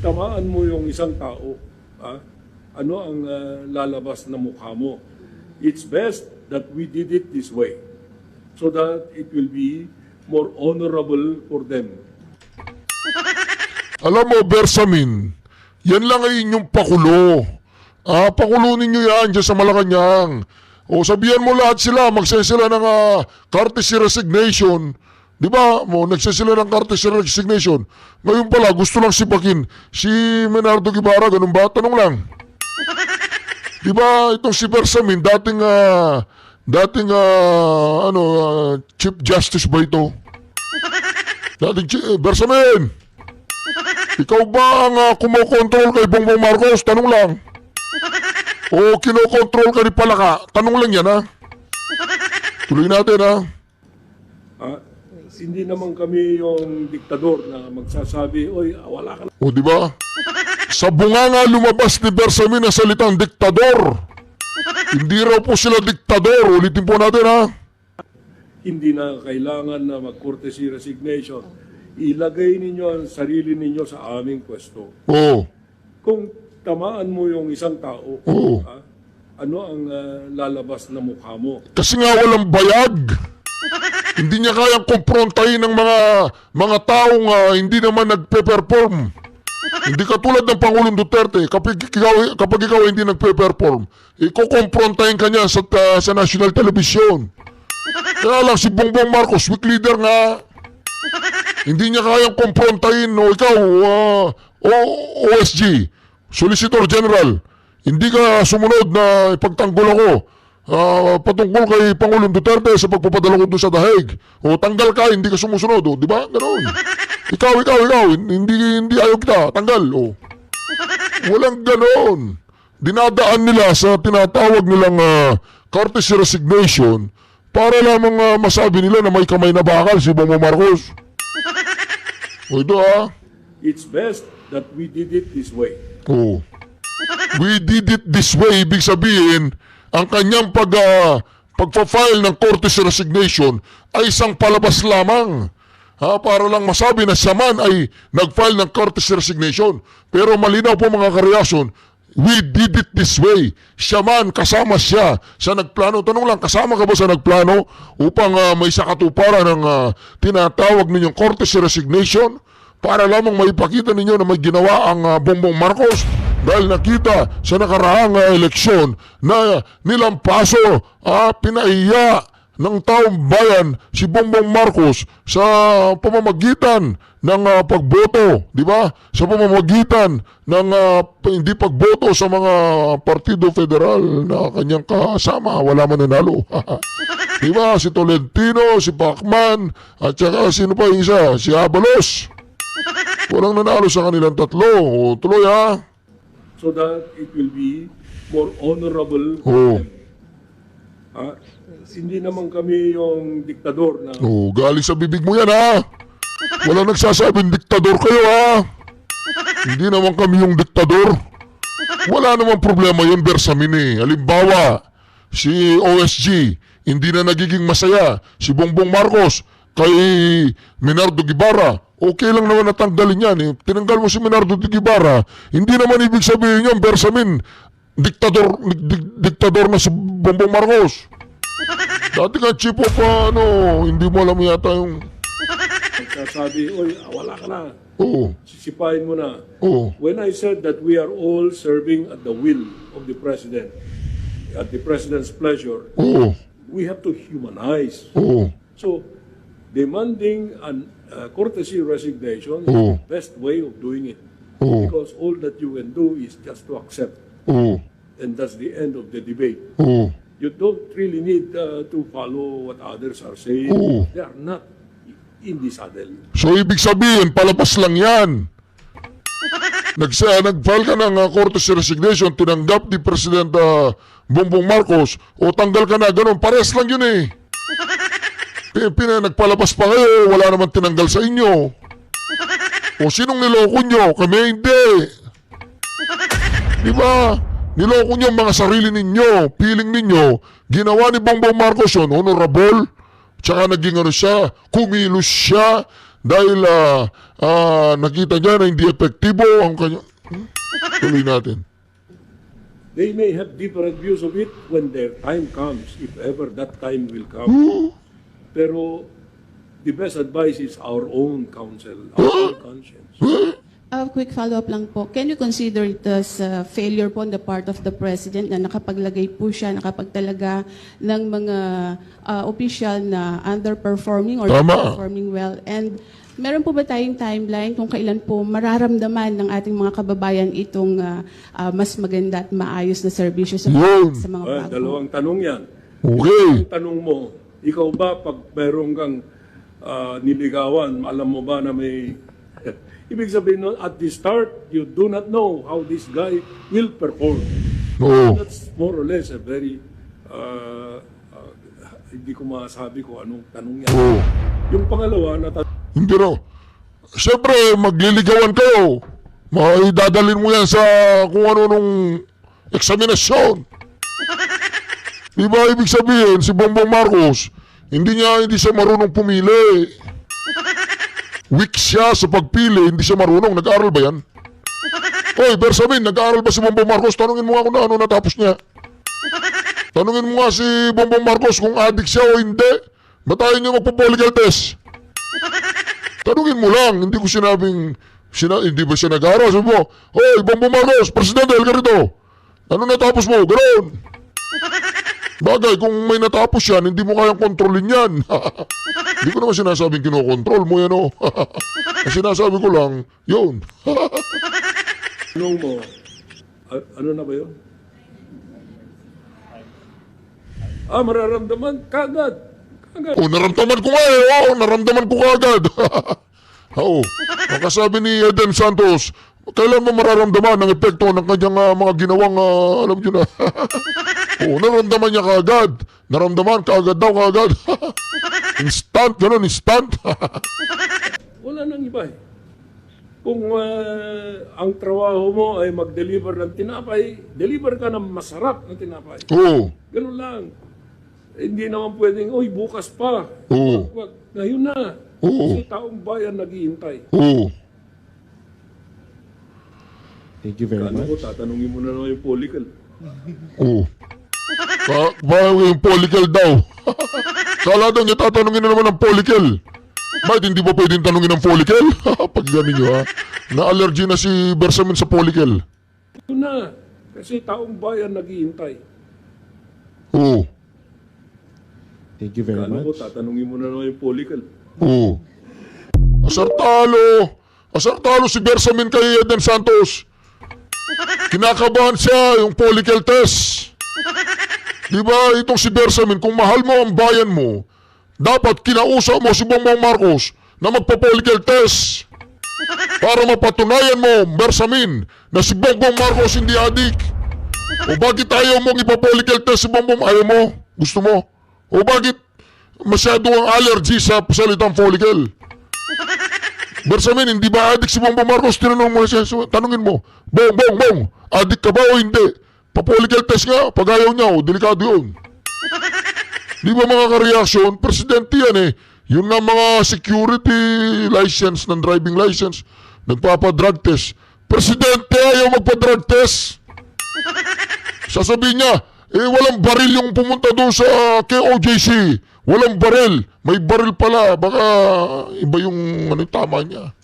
tamaan mo yung isang tao, ano ang lalabas na mukha mo? It's best that we did it this way so that it will be more honorable for them. Alam mo, Bersamin, yan lang ay inyong pakulo. Pakulo ninyo yan dyan sa Malacanang. O sabihan mo lahat sila, magsaya sila ng courtesy resignation. Di ba? Nagsaya sila ng courtesy resignation. Ngayon pala, gusto lang sipakin si Menardo Guevara, ganun ba? Tanong lang. Di ba itong si Bersamin, dating Chief Justice ba ito? Bersamin! Ikaw ba ang kumokontrol kay Bongbong Marcos? Tanong lang. O kinokontrol ka ni Palaka? Tanong lang yan, ha? Tuloy natin, ha? Hindi naman kami yung diktador na magsasabi, oy, wala ka na. O, di ba? Sa bunganga lumabas ni Bersamin ang salitang diktador. Hindi raw po sila diktador. Ulitin po natin, ha? Hindi na kailangan na mag-courtesy resignation. Ilagay ninyo ang sarili ninyo sa aming pwesto. Oo. Kung tamaan mo yung isang tao, Oo. ano ang lalabas na mukha mo? Kasi nga walang bayag. Hindi niya kayang kumprontahin ng mga taong hindi naman nagpe-perform. Hindi katulad ng Pangulong Duterte, kapag ikaw hindi nagpe-perform, ikukomprontahin ka niya sa national television. Kaya lang si Bongbong Marcos, weak leader nga. Hindi niya kayang kumprontahin, o ikaw, OSG, Solicitor General, hindi ka sumunod na ipagtanggol ako patungkol kay Pangulong Duterte sa pagpapadala ko doon sa Dahig. O tanggal ka, hindi ka sumusunod. O, di ba? Ganoon. Ikaw, hindi ayaw kita. Tanggal. O. Walang ganoon. Dinadaan nila sa tinatawag nilang courtesy resignation para lamang masabi nila na may kamay na bakal si Bongbong Marcos. O ito, It's best that we did it this way. Oh. We did it this way, ibig sabihin, ang kanyang pagpa-file ng courtesy resignation ay isang palabas lamang. Para lang masabi na siya man ay nag-file ng courtesy resignation. Pero malinaw po mga kareaksyon, we did it this way. Siya man, kasama siya sa nagplano. Tanong lang, kasama ka ba sa nagplano upang may sakatuparan ng tinatawag ninyong courtesy resignation? Para lamang maipakita ninyo na may ginawa ang Bongbong Marcos dahil nakita sa nakaraang eleksyon na nilampaso, pinaiya ng taong bayan si Bongbong Marcos sa pamamagitan ng pagboto, di ba? Sa pamamagitan ng hindi pagboto sa mga partido federal na kanyang kasama, wala man nanalo. Di ba? Si Tolentino, si Pacman, at saka sino pa yung isa? Si Abalos. Walang nanalo sa kanilang tatlo. O, tuloy, ha? So that it will be more honorable. Oo. Hindi naman kami yung diktador na Galing sa bibig mo yan, ha? Walang nagsasabing diktador kayo, ha? Hindi naman kami yung diktador. Wala namang problema yun, Bersamin, eh. Halimbawa, si OSG, hindi na nagiging masaya. Si Bongbong Marcos, kay Menardo Guevara, okay lang naman natanggalin yan, eh. Tinanggal mo si Menardo Guevara, hindi naman ibig sabihin yun, Bersamin, diktador na si Bongbong Marcos. Dati ka chief of hindi mo alam yata yung... nagsasabi, oy, wala ka na. Oo. Sisipain mo na. Oo. When I said that we are all serving at the will of the President, at the President's pleasure, Oo. we have to humanize. Oo. So, demanding an courtesy resignation is Oo. the best way of doing it. Oo. Because all that you can do is just to accept. Oo. And that's the end of the debate. Oo. You don't really need to follow what others are saying. Oo. They are not in the saddle. So, ibig sabihin, palabas lang yan. Nag-file ka ng courtesy resignation, tinanggap ni President Bongbong Marcos, o tanggal ka na, ganun. Pares lang yun, eh. Nagpalabas pa kayo, wala naman tinanggal sa inyo. O sinong niloko nyo? Kami hindi. Di ba? Niloko nyo ang mga sarili ninyo, piling ninyo. Ginawa ni Bongbong Marcos yun, honorable. Tsaka naging siya, kumilos siya. dahil nakita niya na hindi epektibo ang kanya. Tuloy natin. They may have different views of it when their time comes, if ever that time will come. Pero the best advice is our own counsel, our own conscience. A quick follow-up lang po. Can you consider it as failure po on the part of the President na nakapaglagay po siya, nakapagtalaga ng mga official na underperforming or Tama. performing well? And meron po ba tayong timeline kung kailan po mararamdaman ng ating mga kababayan itong mas maganda at maayos na serbisyo sa, Yun. sa mga bago? Dalawang tanong yan. Okay. Ang tanong mo, ikaw ba pag meron kang niligawan, alam mo ba na may... Ibig sabihin nun, at the start, you do not know how this guy will perform. Oo. That's more or less a very... hindi ko masabi kung anong tanong yan. Oo. Yung pangalawa, Hindi raw. Siyempre, magliligawan kayo. Maidadalin mo yan sa kung ano nung eksaminasyon. Di ba ibig sabihin, si Bongbong Marcos, hindi siya marunong pumili. Weak siya sa pagpili, hindi siya marunong. Nag-aaral ba yan? Oy, Bersamin, nag-aaral ba si Bongbong Marcos? Tanungin mo nga kung ano natapos niya. Tanungin mo nga si Bongbong Marcos kung adik siya o hindi. Batayin niyo magpo-political test. Tanungin mo lang, hindi ko sinabing, hindi ba siya nag-aaral? Sabi mo, oy, Bongbong Marcos, Presidente, halika rito. Ano natapos mo? Ganoon. Bagay, kung may natapos yan, hindi mo kayang kontrolin yan. Hindi ko naman sinasabing kinokontrol mo yan, o. Sinasabi ko lang, yun. tanong mo, ano na ba yun? Mararamdaman kagad. O, naramdaman ko nga eh. Oo, naramdaman ko kagad. Oo. Makasabi ni Eden Santos, kailan mo mararamdaman ang epekto ng kanyang mga ginawang, alam nyo na. Oo, naramdaman niya kagad. Naramdaman kagad daw kagad. Instant, gano'n, instant. Wala nang iba eh. Kung ang trabaho mo ay mag-deliver ng tinapay, deliver ka ng masarap na tinapay. Oo. Ganun lang. Hindi naman pwedeng, oy, bukas pa. Oo. Wag. Ngayon na. Oo. Kasi taong bayan naghihintay. Oo. Thank you very Ano ko, much. tatanungin mo na naman yung polycal. Oo. Bakit yung polykel daw? Kala daw niya tatanungin na naman ng polykel. Bakit hindi ba pwedeng tanungin ng polykel? Pag gano'n nyo ha. Na-allergy na si Bersamin sa polykel. Ito na. Kasi taong bayan naghihintay. Oo. Thank you very Ano ko, much. tatanungin mo na naman yung polycal. Oo. Asartalo. Asartalo si Bersamin kay Eden Santos. Kinakabahan siya yung polykel test. Diba itong si Bersamin, kung mahal mo ang bayan mo, dapat kinausap mo si Bongbong Marcos na magpa-polykel test. Para mapatunayan mo, Bersamin, na si Bongbong Marcos hindi adik. O bakit ayaw mong ipa-polykel test si Bongbong? Ayaw mo? Gusto mo? O bakit masyado ang allergy sa salitang polykel? Bersamin, hindi ba adik si Bongbong Marcos? Tinanong mo siya, tanungin mo, Bong, adik ka ba o hindi? Pa-polykel test nga, pag ayaw niya, delikado yun. Di ba mga ka-reaction, presidente yan eh. Yun nga mga security license ng driving license, nagpapa-drug test. Presidente ayaw magpa-drug test. Sasabihin niya, walang baril yung pumunta doon sa KOJC. Walang baril. May baril pala. Baka iba yung tama niya.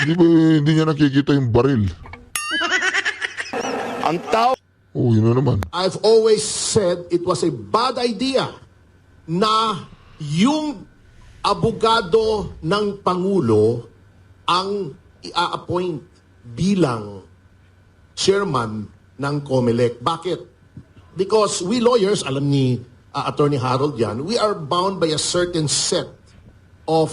Hindi niya nakikita yung baril. Ang tao. Oh, yun na naman. I've always said it was a bad idea na yung abogado ng Pangulo ang i-appoint bilang chairman ng COMELEC. Bakit? Because we lawyers, alam ni Attorney Harold yan, we are bound by a certain set of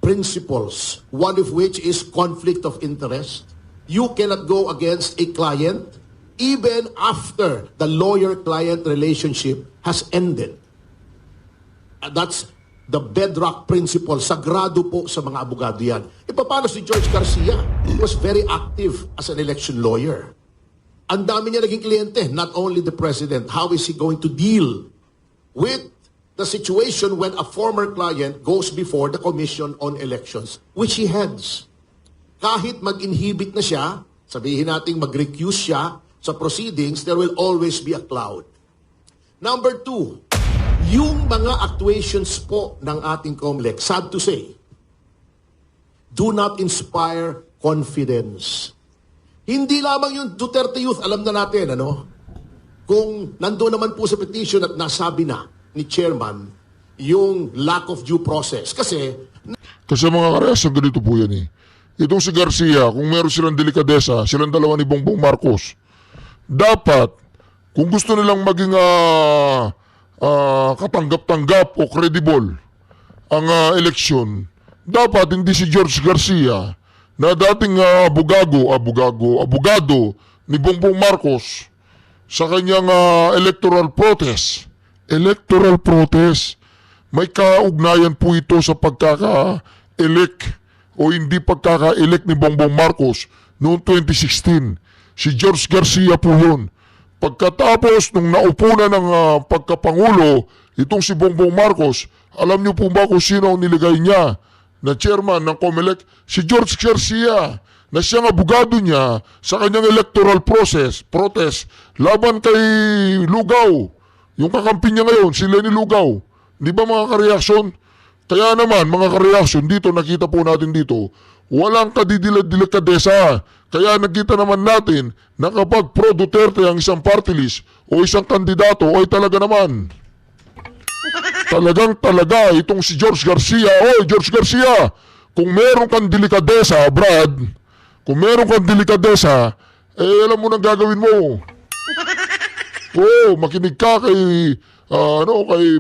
principles, one of which is conflict of interest. You cannot go against a client even after the lawyer-client relationship has ended. That's the bedrock principle. Sagrado po sa mga abogado yan. Paano si George Garcia? He was very active as an election lawyer. Ang dami niya naging kliyente, not only the president. How is he going to deal with the situation when a former client goes before the Commission on Elections, which he heads. Kahit mag-inhibit na siya, sabihin natin mag-recuse siya sa proceedings, there will always be a cloud. Number 2, yung mga actuations po ng ating COMELEC, sad to say, do not inspire confidence. Hindi lamang yung Duterte Youth, alam na natin, ano? Kung nandoon naman po sa petition at nasabi na ni Chairman yung lack of due process. Kasi mga karehas, ganito po yan eh. Itong si Garcia, kung meron silang delikadesa, silang dalawa ni Bongbong Marcos, dapat, kung gusto nilang maging katanggap-tanggap o credible ang eleksyon, dapat hindi si George Garcia na dating abogado ni Bongbong Marcos sa kanyang electoral protest. Electoral protest, may kaugnayan po ito sa pagkaka-elect o hindi pagkaka-elect ni Bongbong Marcos noong 2016. Si George Garcia po yun. Pagkatapos nung naupo na ng pagkapangulo, itong si Bongbong Marcos, alam niyo po ba kung sino ang niligay niya na chairman ng COMELEC? Si George Garcia, na siyang abogado niya sa kanyang electoral protest laban kay Lugaw. Yung kakampi niya ngayon, si Lenny Lugaw. Di ba mga kareaksyon? Kaya naman, mga kareaksyon, dito, nakita po natin dito, walang kadidilat-dilikadesa. Kaya nakita naman natin na kapag pro-Duterte ang isang party list o isang kandidato, ay talaga naman. Talaga itong si George Garcia. Oy, George Garcia, kung meron kang delikadesa, Brad, kung meron kang delikadesa, alam mo nang gagawin mo. Makinig ka kay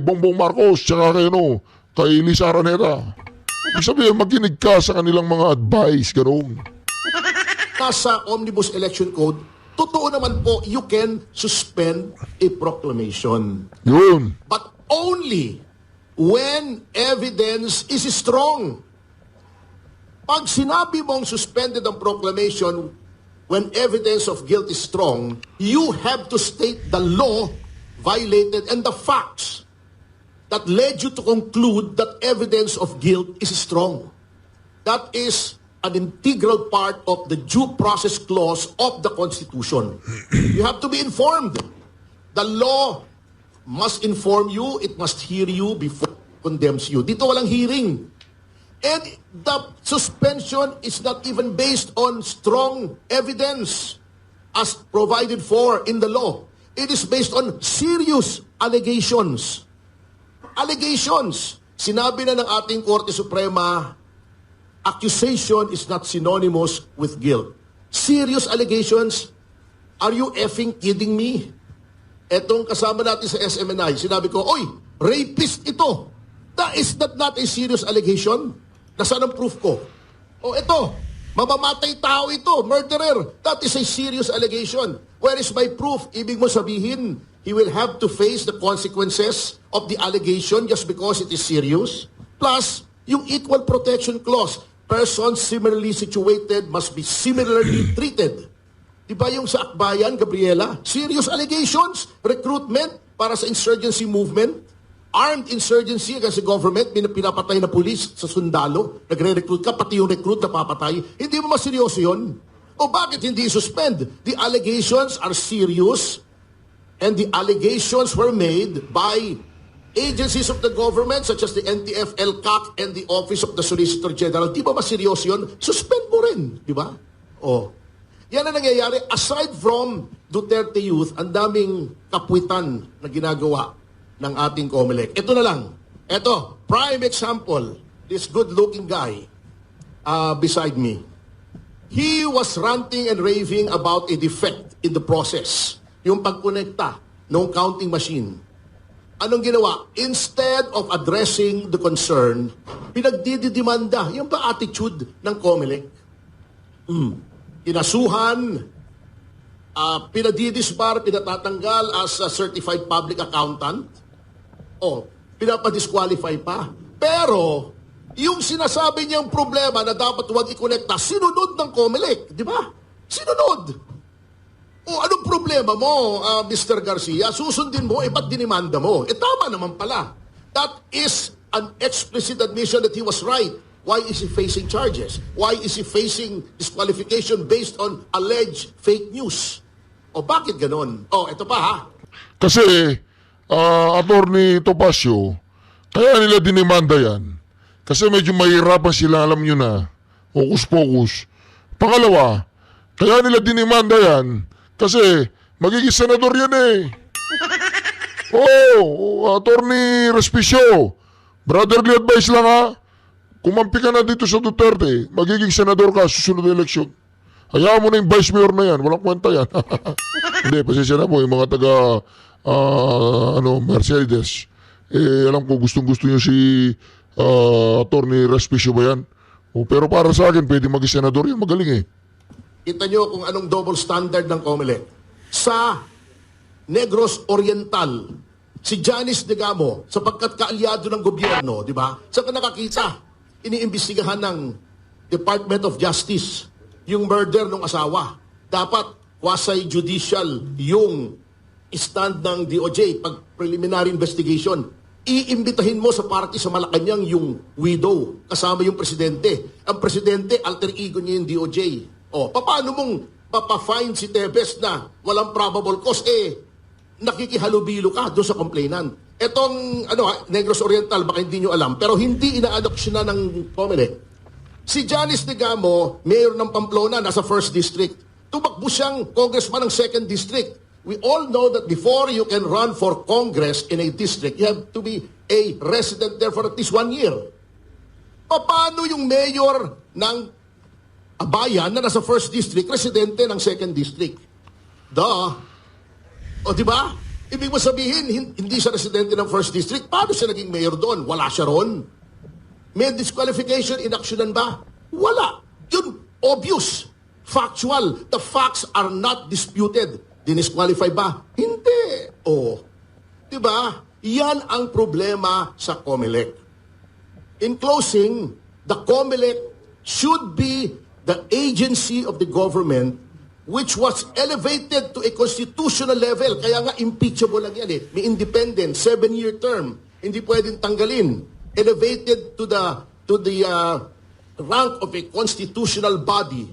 Bongbong Marcos tsaka kay Lisa Araneta. Ibig sabihin, makinig ka sa kanilang mga advice, ganoon. nasa Omnibus Election Code, totoo naman po, you can suspend a proclamation. Yun. But only when evidence is strong. Pag sinabi mong suspended ang proclamation when evidence of guilt is strong, you have to state the law violated and the facts that led you to conclude that evidence of guilt is strong. That is an integral part of the due process clause of the Constitution. You have to be informed. The law must inform you, it must hear you before it condemns you. Dito walang hearing. And the suspension is not even based on strong evidence as provided for in the law. It is based on serious allegations. Allegations. Sinabi na ng ating Korte Suprema, accusation is not synonymous with guilt. Serious allegations. Are you effing kidding me? Etong kasama natin sa SMNI, sinabi ko, oy, rapist ito. Is that not a serious allegation? Nasaan ang proof ko? O ito, mamamatay tao ito, murderer. That is a serious allegation. Where is my proof? Ibig mo sabihin, he will have to face the consequences of the allegation just because it is serious? Plus, yung equal protection clause, persons similarly situated must be similarly treated. Diba yung sa Akbayan, Gabriela? Serious allegations, recruitment para sa insurgency movement, armed insurgency against the government, pinapatay na pulis sa sundalo, nagre-recruit ka, pati yung recruit na papatay. Hindi mo maseryoso yun? O bakit hindi suspend? The allegations are serious and the allegations were made by agencies of the government such as the NTF, LCAC, and the Office of the Solicitor General. Di ba maseryoso yun? Suspend mo rin, di ba? O, yan ang nangyayari. Aside from Duterte Youth, ang daming kapwitan na ginagawa ng ating COMELEC. Ito na lang. Ito, prime example. This good-looking guy beside me. He was ranting and raving about a defect in the process. Yung pagkonekta ng counting machine. Anong ginawa? Instead of addressing the concern, pinagdidimanda. Yung ba attitude ng COMELEC? Inasuhan, pinadidisbar, pinatatanggal as a certified public accountant, o pinapadisqualify pa. Pero, yung sinasabi niyang problema na dapat huwag i-connecta, sinunod ng COMELEC, di ba? Sinunod. O anong problema mo, Mr. Garcia? Susundin mo, ba't dinimanda mo? Tama naman pala. That is an explicit admission that he was right. Why is he facing charges? Why is he facing disqualification based on alleged fake news? O bakit ganon? O, ito pa ha. Kasi, Attorney Topacio, kaya nila dinimanda yan. Kasi medyo mahirapan sila, alam nyo na. Hokus-pokus. Pangalawa, kaya nila dinimanda yan. Kasi, magiging senador yan eh. Attorney Respicio, brotherly advice lang ha. Kumampi ka na dito sa Duterte, magiging senador ka susunod na eleksyon. Hayaan mo na yung vice mayor na yan, walang kwenta yan. Hindi, pasensya na po, yung mga taga Mercedes. Alam ko gustong-gusto nyo si Attorney Respicio ba yan? Pero para sa akin, pwede maging senador yan, magaling eh. Kita nyo kung anong double standard ng COMELEC. Sa Negros Oriental, si Janice Degamo, sapagkat kaalyado ng gobyerno, di ba? Saan ka nakakita? Iniimbestigahan ng Department of Justice yung murder ng asawa. Dapat quasi-judicial yung stand ng DOJ pag preliminary investigation. Iimbitahin mo sa party sa Malacanang yung widow, kasama yung presidente. Ang presidente, alter ego niya yung DOJ. O, paano mong papafine si Tebes na walang probable cause? Nakikihalubilo ka doon sa complainant. Etong Negros Oriental, baka hindi nyo alam, pero hindi ina-adoption na ng COMELEC. Si Janice Degamo, mayor ng Pamplona, nasa 1st District. Tumakbo siyang congressman ng 2nd District. We all know that before you can run for Congress in a district, you have to be a resident there for at least 1 year. Paano yung mayor ng bayan na nasa 1st District, residente ng 2nd District? O di ba? Ibig mo sabihin, hindi siya residente ng 1st District. Paano siya naging mayor doon? Wala siya ron. May disqualification, inaksyonan ba? Wala. Yun, obvious. Factual. The facts are not disputed. Dinisqualify ba? Hindi. Di ba? Yan ang problema sa COMELEC. In closing, the COMELEC should be the agency of the government which was elevated to a constitutional level. Kaya nga impeachable lang yan eh. May independent, 7-year term. Hindi pwedeng tanggalin. Elevated to the rank of a constitutional body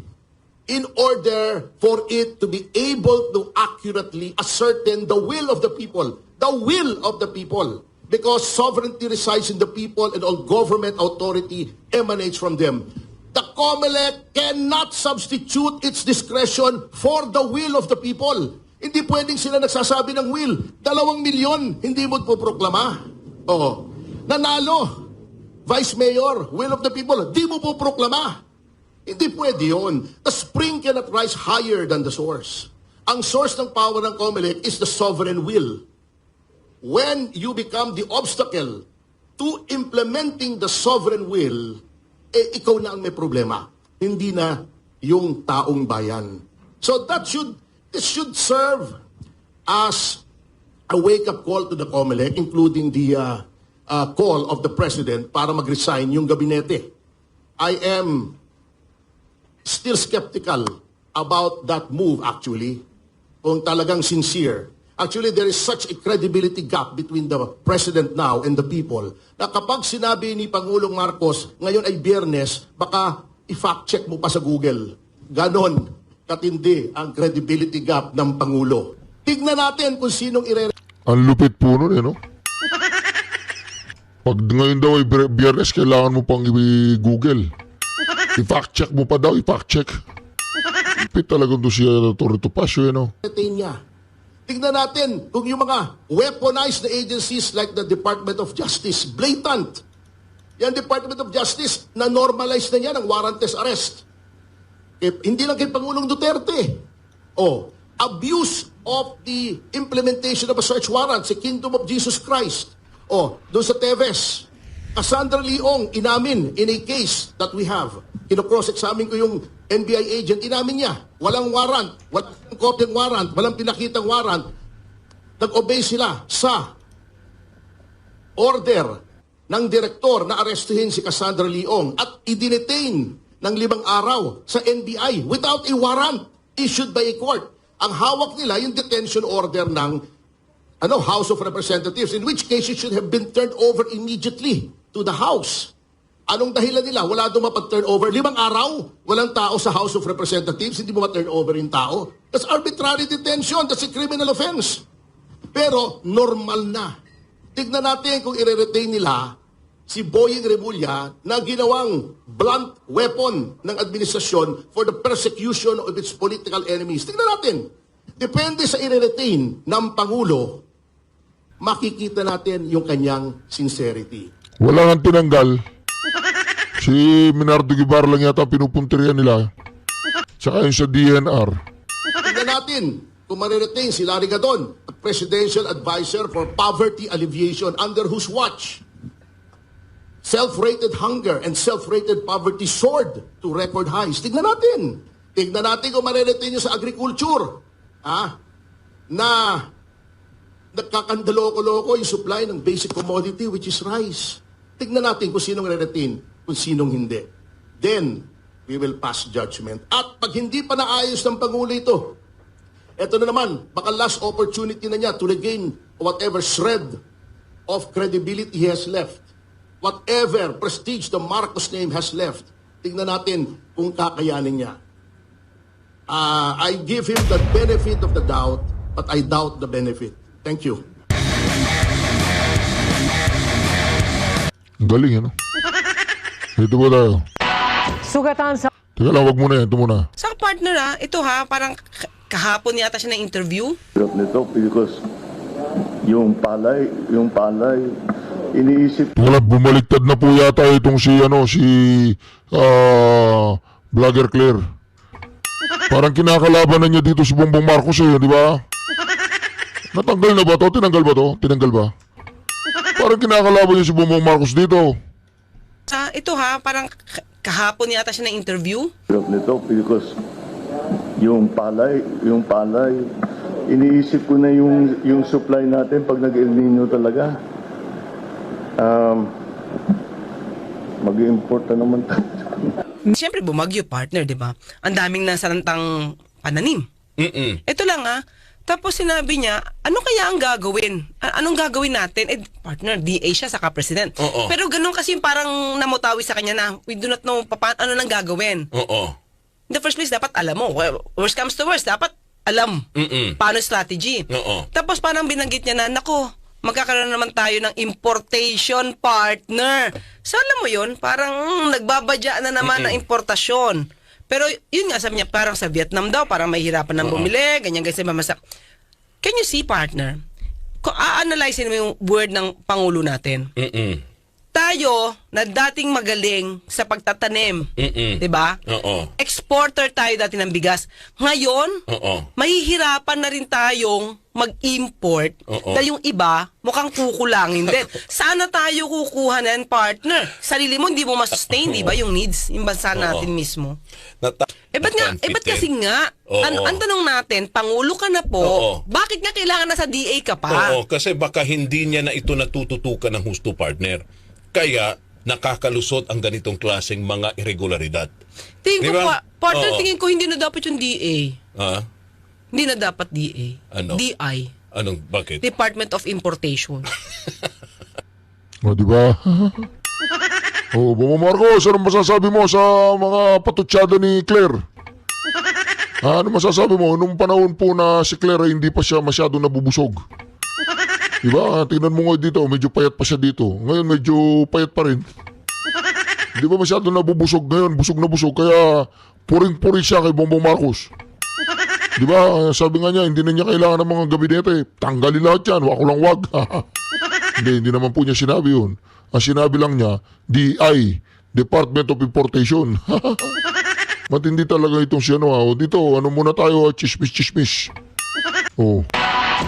in order for it to be able to accurately ascertain the will of the people. The will of the people. Because sovereignty resides in the people and all government authority emanates from them. The COMELEC cannot substitute its discretion for the will of the people. Hindi pwedeng sila nagsasabi ng will. 2 milyon, hindi mo poproklama. Nanalo, Vice Mayor, will of the people, di mo poproklama. Hindi pwede yun. The spring cannot rise higher than the source. Ang source ng power ng COMELEC is the sovereign will. When you become the obstacle to implementing the sovereign will, ikaw na ang may problema. Hindi na yung taong bayan. So this should serve as a wake-up call to the COMELEC, including the call of the President para mag-resign yung gabinete. I am still skeptical about that move actually, kung talagang sincere. Actually, there is such a credibility gap between the President now and the people na kapag sinabi ni Pangulong Marcos, ngayon ay Biyernes, baka i-fact check mo pa sa Google. Ganon katindi ang credibility gap ng Pangulo. Tignan natin kung sinong Ang lupit po nun no? Pag ngayon daw ay Biyernes, kailangan mo pang i-Google. I-fact check mo pa daw, i-fact check. Lupit talagang doon siya Torre Topacio, niya. Tignan natin kung yung mga weaponized na agencies like the Department of Justice, blatant. Yan Department of Justice, na-normalize na yan ang warrantless arrest. Hindi lang kay Pangulong Duterte. Abuse of the implementation of a search warrant sa Kingdom of Jesus Christ. Doon sa Teves, Cassandra Leong, inamin in a case that we have. Kino-cross-examine ko yung NBI agent, inamin niya. Walang warrant, walang kopyang warrant, walang pinakitang warrant. Nag-obey sila sa order ng direktor na arestuhin si Cassandra Leong at i-detain ng 5 araw sa NBI without a warrant issued by a court. Ang hawak nila yung detention order ng House of Representatives, in which case it should have been turned over immediately to the House. Anong dahilan nila? Wala doon mapag-turn over. 5 araw, walang tao sa House of Representatives, hindi mo ma-turn over yung tao. That's arbitrary detention. That's a criminal offense. Pero normal na. Tignan natin kung i-retain nila si Boying Remulla na ginawang blunt weapon ng administrasyon for the persecution of its political enemies. Tignan natin. Depende sa i-retain ng Pangulo, makikita natin yung kanyang sincerity. Wala nang tinanggal. Si Minardo Guevara lang yata pinupunterian nila. Tsaka yung sa DNR. Tignan natin kung mariretain si Larry Gadon, a Presidential Advisor for Poverty Alleviation, under whose watch self-rated hunger and self-rated poverty soared to record highs. Tignan natin. Tignan natin kung mariretain nyo sa agriculture. Na nagkakandaloko-loko yung supply ng basic commodity, which is rice. Tignan natin kung sinong re-retain, kung sinong hindi. Then, we will pass judgment. At pag hindi pa naayos ng Pangulo ito, eto na naman, baka last opportunity na niya to regain whatever shred of credibility he has left. Whatever prestige the Marcos name has left. Tignan natin kung kakayanin niya. I give him the benefit of the doubt, but I doubt the benefit. Thank you. Ang galing, ano? Dito ba tayo? Sugatan sa... Teka lang, wag muna yan. Ito muna. Sa partner ito parang kahapon yata siya na interview. Hirap nito because yung palay, iniisip Wala, bumaliktad na po yata itong si Vlogger Claire. Parang kinakalaban na niya dito si Bongbong Marcos di ba? Natanggal na ba to? Tinanggal ba to? Tinanggal ba? Parang kinakalaban niya si Bongbong Marcos dito. Sa ito parang kahapon yata siya na interview. hirap nito because yung palay, iniisip ko na yung supply natin pag nag-El Nino talaga. Mag-i-import na naman tayo. Siyempre bumagyo partner, di ba? Ang daming nasarantang pananim. Ito lang Tapos sinabi niya, ano kaya ang gagawin? Anong gagawin natin? Partner, DA siya, saka president. Pero ganun kasi parang namutawi sa kanya na we do not know ano nang gagawin. In the first place, dapat alam mo. Worst comes to worst, dapat alam paano strategy. Tapos parang binanggit niya na, nako, magkakaroon naman tayo ng importation partner. So alam mo yun, parang nagbabadya na naman ng importasyon. Pero yun nga, sabi niya, parang sa Vietnam daw, parang mahihirapan ng bumili, ganyan, mamasa. Can you see, partner? Kung a-analyze mo yung word ng Pangulo natin, tayo na dating magaling sa pagtatanim, di ba? Exporter tayo dati ng bigas. Ngayon, mahihirapan na rin tayong mag-import dahil yung iba mukhang kukulangin din. Sana tayo kukuha na yan, partner. Sarili mo, hindi mo masustain, di ba, yung needs, yung bansa natin mismo. Ba't kasi nga, ang tanong natin, Pangulo ka na po, bakit nga kailangan na sa DA ka pa? Kasi baka hindi niya na ito natututukan ng husto, partner. Kaya nakakalusot ang ganitong klaseng mga irregularidad. Tingin ko, partner, tingin ko hindi na dapat yung DA. Hindi na dapat DA. Ano? DI. Anong, bakit? Department of Importation. Di ba? Bongbong Marcos, ano masasabi mo sa mga patutsada ni Claire? Ano masasabi mo? Nung panahon po na si Claire ay hindi pa siya masyado nabubusog. Diba? Tingnan mo nga dito, medyo payat pa siya dito. Ngayon medyo payat pa rin. Di ba masyado nabubusog ngayon? Busog na busog. Kaya puring-puri siya kay Bongbong Marcos. Di ba? Sabi nga niya, hindi na niya kailangan ng mga gabinete. Tanggalin lahat yan. Wako lang wag. Hindi naman po niya sinabi yun. Ang sinabi lang niya, DI, Department of Importation. Matindi talaga itong si Dito, muna tayo, chismis-chismis.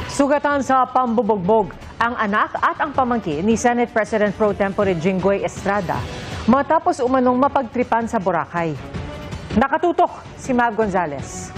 Sugatan sa pambubogbog ang anak at ang pamangkin ni Senate President Pro Tempore Jinggoy Estrada matapos umanong mapagtripan sa Boracay. Nakatutok si Mav Gonzalez.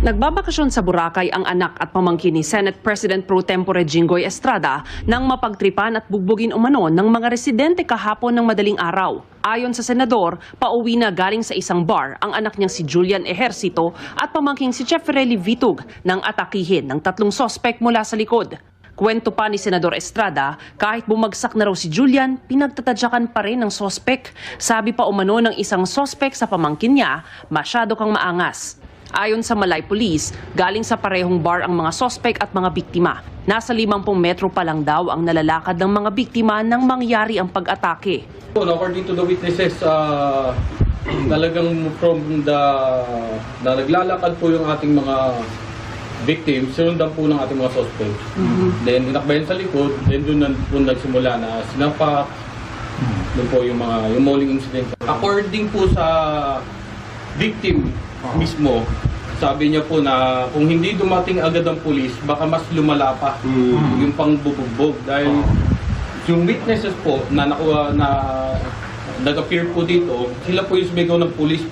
Nagbabakasyon sa Boracay ang anak at pamangkin ni Senate President Pro Tempore Jinggoy Estrada nang mapagtripan at bugbugin umano ng mga residente kahapon ng madaling araw. Ayon sa senador, pauwi na galing sa isang bar ang anak niyang si Julian Ejercito at pamangking si Jefferely Vitug nang atakihin ng 3 sospek mula sa likod. Kwento pa ni Senador Estrada, kahit bumagsak na raw si Julian, pinagtatadyakan pa rin ng sospek. Sabi pa umano ng isang sospek sa pamangkin niya, masyado kang maangas. Ayon sa Malay Police, galing sa parehong bar ang mga sospek at mga biktima. Nasa 50 metro pa lang daw ang nalalakad ng mga biktima nang mangyari ang pag-atake. According to the witnesses, talagang from the naglalakad po yung ating mga victims, sinundan po ng ating mga suspect. Then tinakbayan sa likod, then doon po nagsimula na sinapak. Doon po yung mauling incident. According po sa victim mismo, sabi niya po na kung hindi dumating agad ang pulis, baka mas lumala pa yung pangbubugbog. Dahil yung witnesses po na nag-appear po dito, sila po yung sumigaw ng police.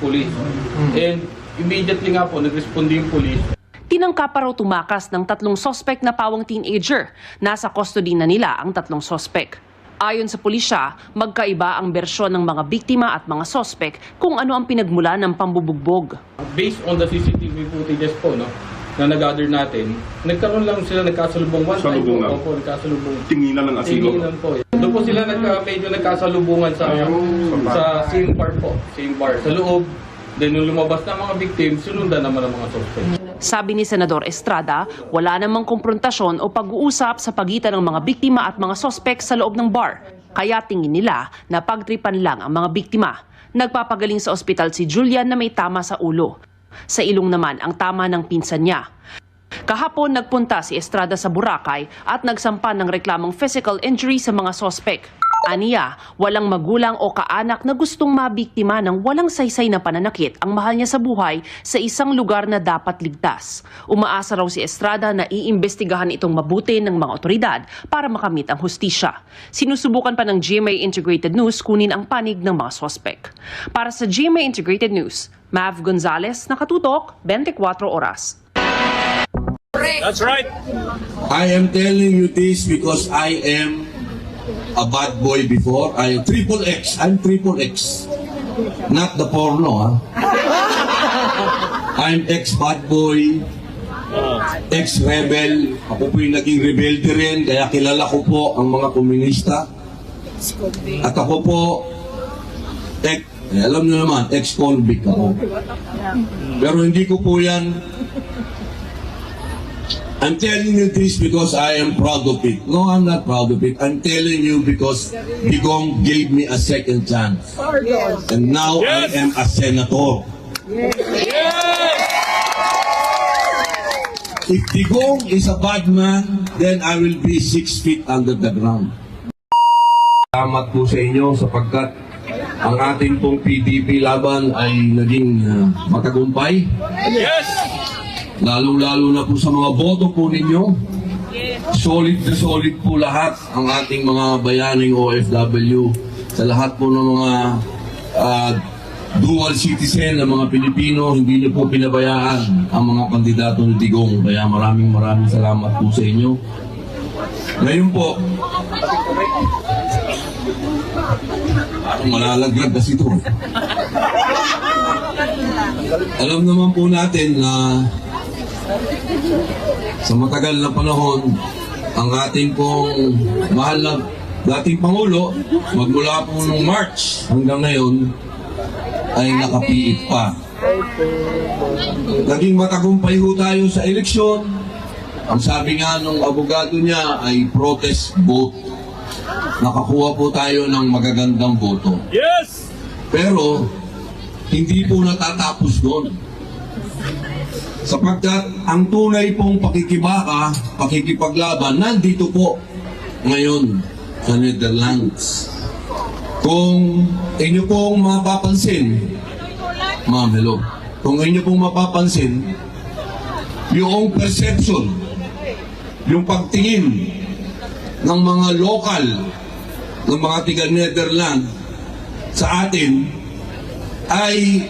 And immediately nga po, nag-respond yung police. Tinangka pa raw tumakas ng 3 sospek na pawang teenager. Nasa custody na nila ang 3 sospek. Ayon sa pulisya, magkaiba ang bersyon ng mga biktima at mga sospek kung ano ang pinagmula ng pambubugbog. Based on the CCTV footages po, no, na nag-gather natin, nagkaroon lang sila nagkasalubong one time po. Opo, nagkasalubong. Tinginan ng asilo. Tinginan po. Doon po sila medyo nagkasalubungan sa same bar po. Same bar. Sa loob, then nung lumabas na mga victims, sinundan naman ang mga suspects. Sabi ni Senador Estrada, wala namang komprontasyon o pag-uusap sa pagitan ng mga biktima at mga sospek sa loob ng bar. Kaya tingin nila na pagtripan lang ang mga biktima. Nagpapagaling sa ospital si Julian na may tama sa ulo. Sa ilong naman ang tama ng pinsan niya. Kahapon nagpunta si Estrada sa Boracay at nagsampa ng reklamong physical injury sa mga sospek. Aniya, walang magulang o kaanak na gustong mabiktima ng walang saysay na pananakit ang mahal niya sa buhay sa isang lugar na dapat ligtas. Umaasa raw si Estrada na iimbestigahan itong mabuti ng mga otoridad para makamit ang hustisya. Sinusubukan pa ng GMA Integrated News kunin ang panig ng mga sospek. Para sa GMA Integrated News, Mav Gonzalez, nakatutok, 24 oras. That's right. I am telling you this because I am a bad boy before. I am triple X. I'm triple X. Not the porno, I'm ex-bad boy, ex-rebel. Ako po yung naging rebelde rin, kaya kilala ko po ang mga komunista. At ako po, alam nyo naman, ex-convict ako. Pero hindi ko po yan. I'm telling you this because I am proud of it. No, I'm not proud of it. I'm telling you because Digong gave me a second chance. And now I am a senator. If Digong is a bad man, then I will be 6 feet under the ground. Salamat po sa inyo sapagkat ang ating pong PDP laban ay naging matagumpay. Yes! Lalong-lalo na po sa mga boto po ninyo. Solid na solid po lahat ang ating mga bayaning OFW. Sa lahat po ng mga dual citizen ng mga Pilipino, hindi niyo po pinabayaan ang mga kandidato ni Digong. Kaya maraming salamat po sa inyo. Ngayon po, malalaglag kasi ito. Alam naman po natin na sa matagal na panahon, ang ating pong mahal na dating Pangulo, magmula po nung March hanggang ngayon, ay nakapiit pa. Naging matagumpay ho tayo sa eleksyon. Ang sabi nga nung abogado niya ay protest vote. Nakakuha po tayo ng magagandang boto. Yes! Pero, hindi po natatapos doon. Sapagkat ang tunay pong pakikibaka, pakikipaglaban, nandito po ngayon sa Netherlands. Kung inyo pong mapapansin, ma'am, hello. Kung inyo pong mapapansin, yung perception, yung pagtingin ng mga lokal, ng mga tiga-Netherlands sa atin, ay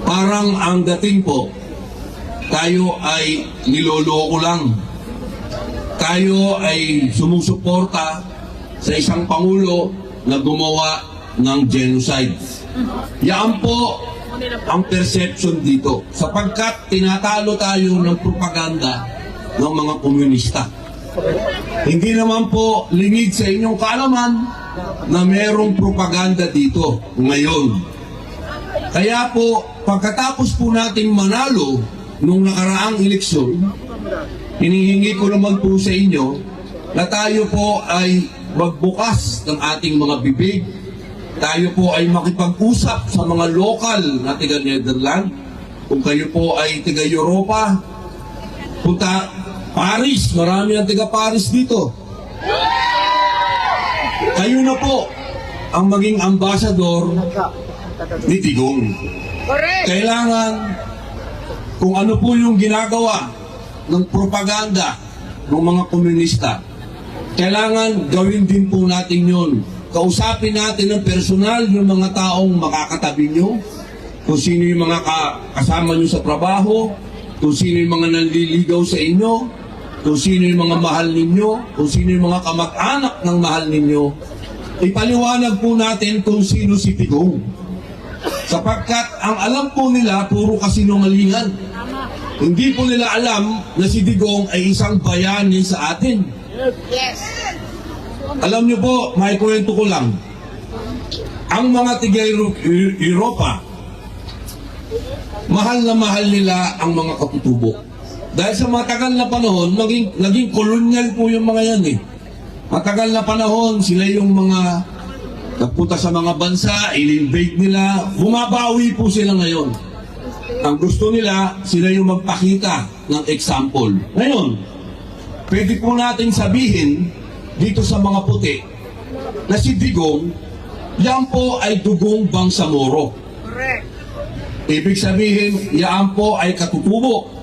parang ang dating po tayo ay niloloko lang. Tayo ay sumusuporta sa isang pangulo na gumawa ng genocide. Yan po ang perception dito, sapagkat tinatalo tayo ng propaganda ng mga komunista. Hindi naman po lingid sa inyong kaalaman na merong propaganda dito ngayon. Kaya po, pagkatapos po nating manalo nung nakaraang eleksyon, hinihingi ko naman po sa inyo na tayo po ay magbukas ng ating mga bibig. Tayo po ay makipag-usap sa mga lokal na taga-Netherlands. Kung kayo po ay taga-Europa, punta Paris, marami ang taga-Paris dito. Kayo na po ang maging ambassador ni Digong. Kailangan, kung ano po yung ginagawa ng propaganda ng mga komunista, kailangan gawin din po natin yun. Kausapin natin ng personal yung mga taong makakatabi nyo, kung sino yung mga kasama nyo sa trabaho, kung sino yung mga nanliligaw sa inyo, kung sino yung mga mahal ninyo, kung sino yung mga kamag-anak ng mahal ninyo. Ipaliwanag po natin kung sino si Digong. Sapagkat ang alam po nila, puro kasinungalingan. Hindi po nila alam na si Digong ay isang bayani sa atin. Yes. Alam niyo po, may kwento ko lang. Ang mga tiga-Europa, mahal na mahal nila ang mga katutubo. Dahil sa matagal na panahon, naging kolonyal po yung mga yan eh. Matagal na panahon, sila yung mga nagpunta sa mga bansa, in-invade nila, bumabawi po sila ngayon. Ang gusto nila, sila yung magpakita ng example. Ngayon, pwede po natin sabihin dito sa mga puti na si Digong, yan po ay dugong Bangsamoro. Correct. Ibig sabihin, yan po ay katutubo.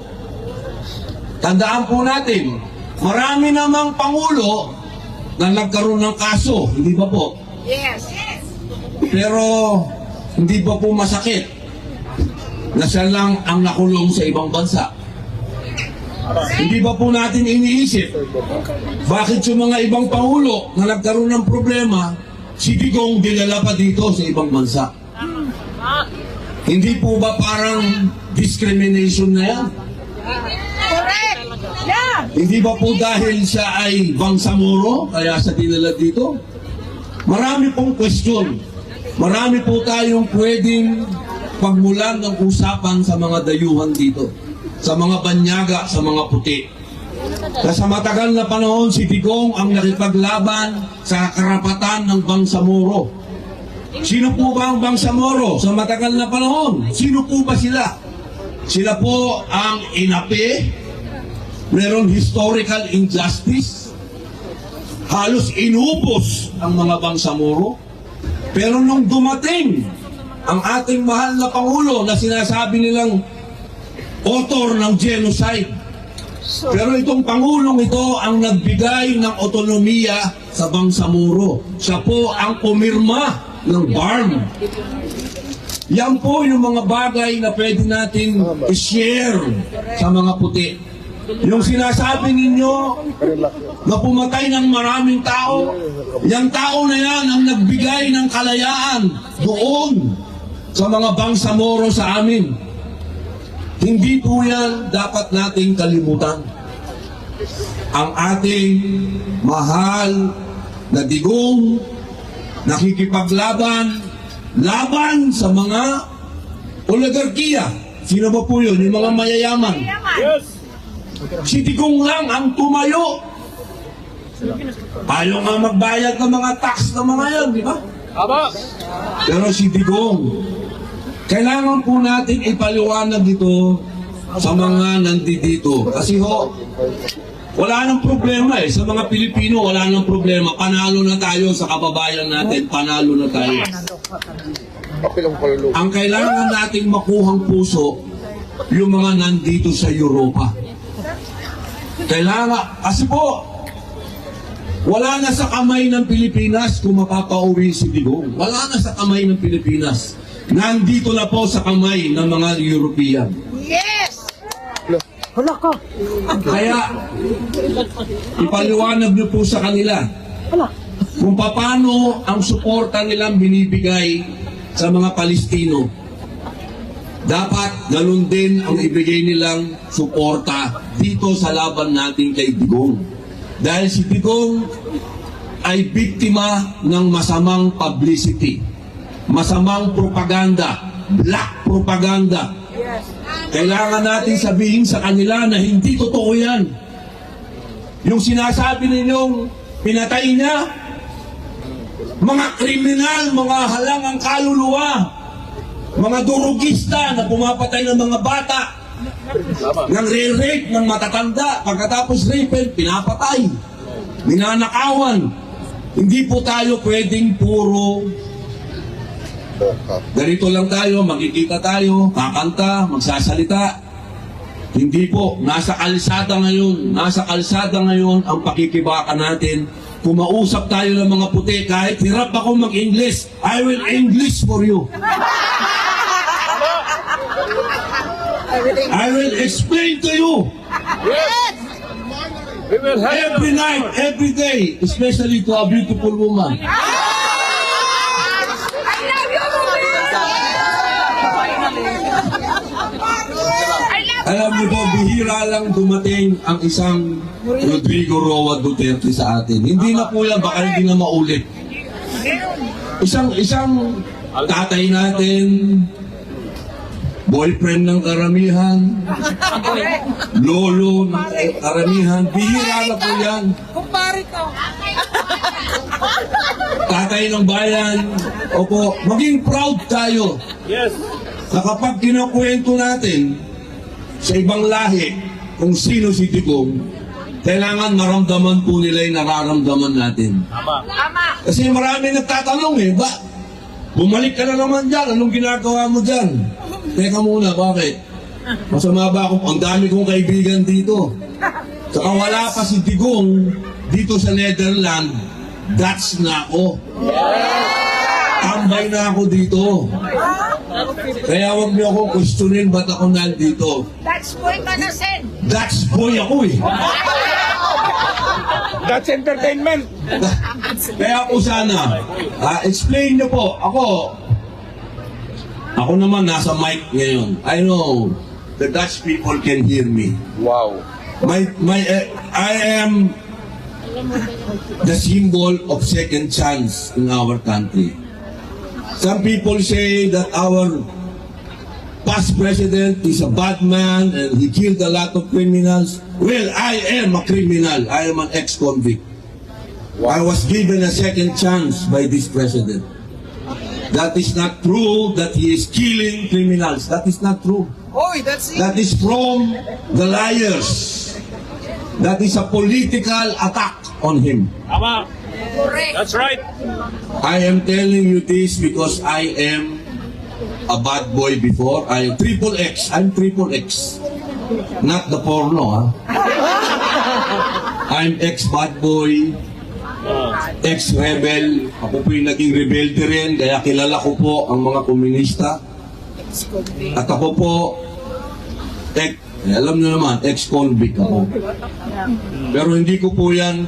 Tandaan po natin, marami namang pangulo na nagkaroon ng kaso, hindi ba po? Yes. Pero hindi ba po masakit na siya lang ang nakulong sa ibang bansa? Hindi ba po natin iniisip bakit yung mga ibang pangulo na nagkaroon ng problema, si Digong dinala pa dito sa ibang bansa? Hindi po ba parang discrimination na yan? Correct. Yeah. Hindi ba po dahil siya ay Bangsamoro kaya sa dinala dito? Marami pong question. Marami po tayong pwedeng pagmulan ng usapan sa mga dayuhan dito, sa mga banyaga, sa mga puti. Sa matagal na panahon, si Digong ang nakipaglaban sa karapatan ng Bangsamoro. Sino po ba ang Bangsamoro sa matagal na panahon? Sino po ba sila? Sila po ang inapi, meron historical injustice, halos inubos ang mga Bangsamoro. Pero nung dumating ang ating mahal na Pangulo na sinasabi nilang author ng genocide, pero itong Pangulong ito ang nagbigay ng otonomiya sa Bangsamoro. Siya po ang pumirma ng BARM. Yan po yung mga bagay na pwede natin i-share sa mga puti. Yung sinasabi ninyo na pumatay ng maraming tao, yung tao na yan ang nagbigay ng kalayaan doon sa mga Bangsamoro sa amin. Hindi po yan dapat nating kalimutan. Ang ating mahal na Digong nakikipaglaban sa mga oligarkiya. Sino ba po yun? Yung mga mayayaman. Yes. Si Digong lang ang tumayo. Ayaw nga magbayad ng mga tax ng mga yan, di ba? Pero si Digong, kailangan po natin ipaliwanag ito sa mga nandito. Kasi wala nang problema eh. Sa mga Pilipino, wala nang problema. Panalo na tayo sa kababayan natin. Panalo na tayo. Ang kailangan nating makuhang puso, yung mga nandito sa Europa. Kailangan, kasi po, wala na sa kamay ng Pilipinas kung mapapauwi si Digong. Wala na sa kamay ng Pilipinas. Nandito na po sa kamay ng mga European. Yes. Kaya, ipaliwanag niyo po sa kanila kung paano ang suporta nilang binibigay sa mga Palestino. Dapat ganun din ang ibigay nilang suporta dito sa laban natin kay Digong. Dahil si Digong ay biktima ng masamang publicity, masamang propaganda, black propaganda. Kailangan natin sabihin sa kanila na hindi totoo yan. Yung sinasabi ninyong pinatay niya, mga kriminal, mga halangang kaluluwa, mga durugista na pumapatay ng mga bata, ng rape ng matatanda, pagkatapos rape, pinapatay, ninanakawan. Hindi po tayo pwedeng puro ganito lang tayo, makikita tayo, kakanta, magsasalita. Hindi po, nasa kalsada ngayon ang pakikibaka natin. Kumausap tayo ng mga puti, kahit hirap ako mag-English, I will English for you. I will explain to you. Yes! We will have Every night, every day, especially to a beautiful woman. I love you, Alam niyo po, bihira lang dumating ang isang Rodrigo Roa Duterte sa atin. Hindi na po yan, baka hindi na maulit. Isang tatay natin, boyfriend ng karamihan, lolo ng karamihan, bihira na po yan. Kumpare ko. Tatay ng bayan, opo, maging proud tayo. Yes. Na kapag kinukwento natin sa ibang lahi kung sino si Digong, kailangan maramdaman po nila yung nararamdaman natin. Kasi marami nagtatanong ba? Bumalik ka na naman dyan, anong ginagawa mo dyan? Teka muna, bakit? Masama ba ako? Ang dami kong kaibigan dito. Saka wala pa si Digong dito sa Netherlands, Dutch na ako. Tambay na ako dito. Kaya huwag niyo akong questionin ba't ako nandito. That's boy ka na, Sen. Dutch boy ako eh. That's entertainment. Kaya po sana, explain niyo po. Ako naman nasa mic ngayon. I know the Dutch people can hear me. Wow. I am the symbol of second chance in our country. Some people say that our past president is a bad man and he killed a lot of criminals. Well, I am a criminal. I am an ex-convict. I was given a second chance by this president. That is not true that he is killing criminals. That is not true. That is from the liars. That is a political attack on him. That's right. I am telling you this because I am a bad boy before. I am triple X. I'm triple X. Not the porno, I'm ex-bad boy, ex-rebel. Ako po yung naging rebelde rin, kaya kilala ko po ang mga komunista. At ako po, alam nyo naman, ex-convict ako. Pero hindi ko po yan.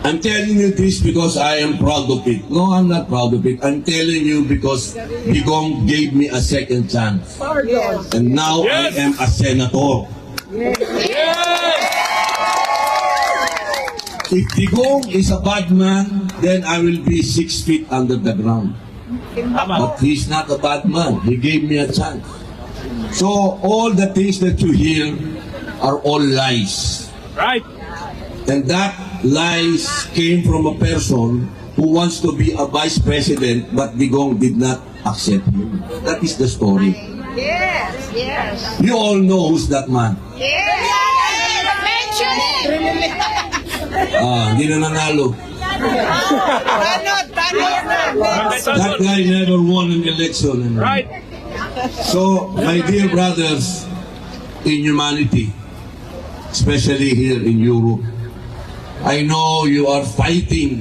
I'm telling you this because I am proud of it. No, I'm not proud of it. I'm telling you because Digong gave me a second chance. And now I am a senator. If Digong is a bad man, then I will be 6 feet under the ground. But he's not a bad man. He gave me a chance. So all the things that you hear are all lies. Right. And that lies came from a person who wants to be a vice president, but Digong did not accept him. That is the story. Yes. You all know who's that man. Yes. Mention it. Hindi na nanalo. Tanod. That guy never won an election. Right. So, my dear brothers in humanity, especially here in Europe, I know you are fighting